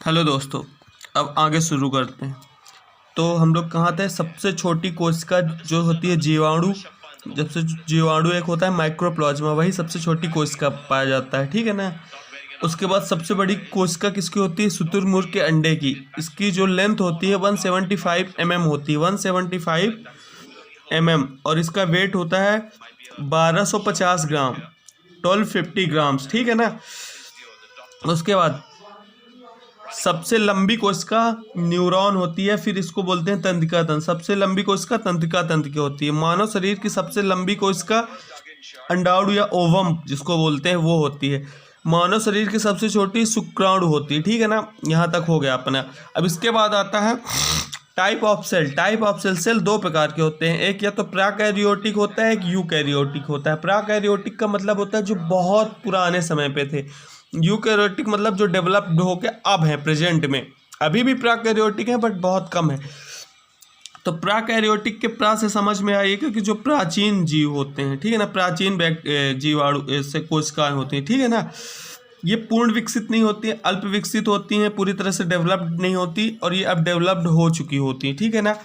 Hello दोस्तों, अब आगे शुरू करते हैं। तो हम लोग कहाँ थे? सबसे छोटी कोशिका जो होती है जीवाणु। जब से जीवाणु एक होता है माइक्रोप्लाज्मा, वही सबसे छोटी कोशिका पाया जाता है, ठीक है ना। उसके बाद सबसे बड़ी कोशिका किसकी होती है? शुतुरमुर्ग के अंडे की। इसकी जो लेंथ होती है 175 mm होती है, 175 mm, और इसका वेट होता है 1250 ग्राम, 1250 ग्राम्स, ठीक है ना। उसके बाद सबसे लंबी कोशिका न्यूरॉन होती है, फिर इसको बोलते हैं तंत्रिका तंत्र। सबसे लंबी कोशिका तंत्रिका तंत्र की होती है। मानव शरीर की सबसे लंबी कोशिका अंडाणु या ओवम जिसको बोलते हैं वो होती है। मानव शरीर की सबसे छोटी शुक्राणु होती है, ठीक है ना। यहाँ तक हो गया अपना। अब इसके बाद आता है type of cell. Type of cell, cell दो प्रकार के होते हैं, एक या तो प्राकैरियोटिक होता है, एक यूकैरियोटिक होता है। प्राकैरियोटिक का मतलब होता है जो बहुत पुराने समय पे थे। यूकैरियोटिक मतलब जो डेवलप्ड होके अब है प्रेजेंट में। अभी भी प्राकैरियोटिक है बट बहुत कम है। तो प्राकैरियोटिक के प्रा से समझ में आइएगा कि जो प्राचीन जीव होते हैं, ठीक है ना, प्राचीन जीवाणु से कोशिकाएं होती हैं, ठीक है ना। ये पूर्ण विकसित नहीं होती है, अल्प विकसित होती हैं, पूरी तरह से डेवलप्ड नहीं होती, और ये अब डेवलप्ड हो चुकी होती हैं, ठीक है ना।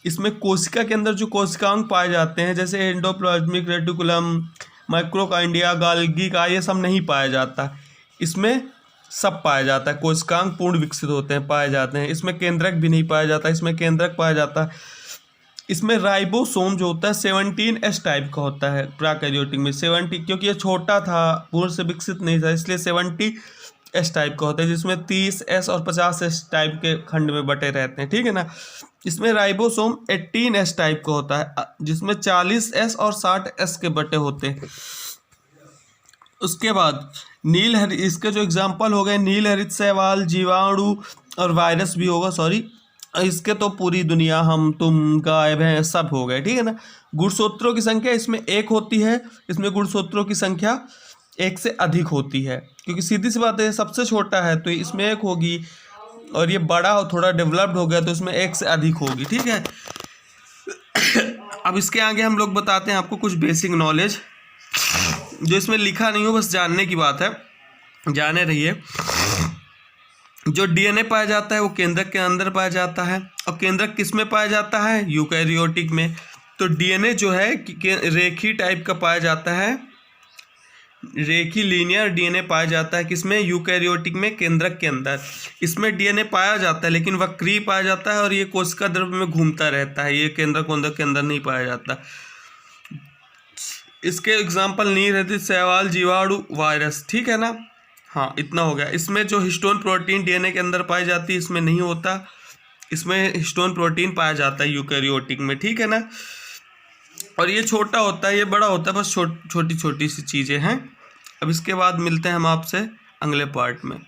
इसमें कोशिका के अंदर जो कोशिकांग पाए जाते हैं जैसे एंडोप्लाज्मिक रेटिकुलम, माइक्रोकाइंडिया, गाल्गी का, ये सब नहीं पाया जाता। इसमें सब पाया जाता है। कोशिकांग पूर्ण विकसित होते हैं, पाए जाते हैं। इसमें केंद्रक भी नहीं पाया जाता, इसमें केंद्रक पाया जाता है। इसमें राइबोसोम जो होता है 17S टाइप का होता है प्राकैरियोटिक में। 70, क्योंकि ये छोटा था, पूर्ण से विकसित नहीं था, इसलिए 70S टाइप का होता है, जिसमें 30S और 50S टाइप के खंड में बटे रहते हैं, ठीक है ना। इसमें राइबोसोम 18S टाइप का होता है, जिसमें 40S और 60S के बटे होते हैं। उसके बाद नील हरित, इसके जो एग्जाम्पल हो गए नील हरित शैवाल, जीवाणु और वायरस भी होगा, सॉरी, इसके तो पूरी दुनिया, हम तुम गाय भैंस सब हो गए, ठीक है ना। गुणसूत्रों की संख्या इसमें एक होती है, इसमें गुणसूत्रों की संख्या एक से अधिक होती है, क्योंकि सीधी सी बात है सबसे छोटा है तो इसमें एक होगी, और ये बड़ा और थोड़ा डेवलप्ड हो गया तो इसमें एक से अधिक होगी, ठीक है। अब इसके आगे हम लोग बताते हैं आपको कुछ बेसिक नॉलेज जो इसमें लिखा नहीं हो, बस जानने की बात है, जाने रहिए। जो डीएनए पाया जाता है वो केंद्रक के अंदर पाया जाता है, और केंद्रक किस में पाया जाता है? यूकैरियोटिक में। तो डीएनए जो है रेखी टाइप का पाया जाता है, रेखी लीनियर डीएनए पाया जाता है किसमें? यूकैरियोटिक में, केंद्रक के अंदर। इसमें डीएनए पाया जाता है लेकिन वक्रीय पाया जाता है, और ये कोशिका द्रव्य में घूमता रहता है, ये केंद्रक के अंदर नहीं पाया जाता। इसके एग्जाम्पल नील हरित शैवाल, जीवाणु, वायरस, ठीक है ना। हाँ, इतना हो गया। इसमें जो हिस्टोन प्रोटीन डीएनए के अंदर पाई जाती है इसमें नहीं होता, इसमें हिस्टोन प्रोटीन पाया जाता है यूकैरियोटिक में, ठीक है ना। और ये छोटा होता है, ये बड़ा होता है, बस छोटी छोटी सी चीज़ें हैं। अब इसके बाद मिलते हैं हम आपसे अगले पार्ट में।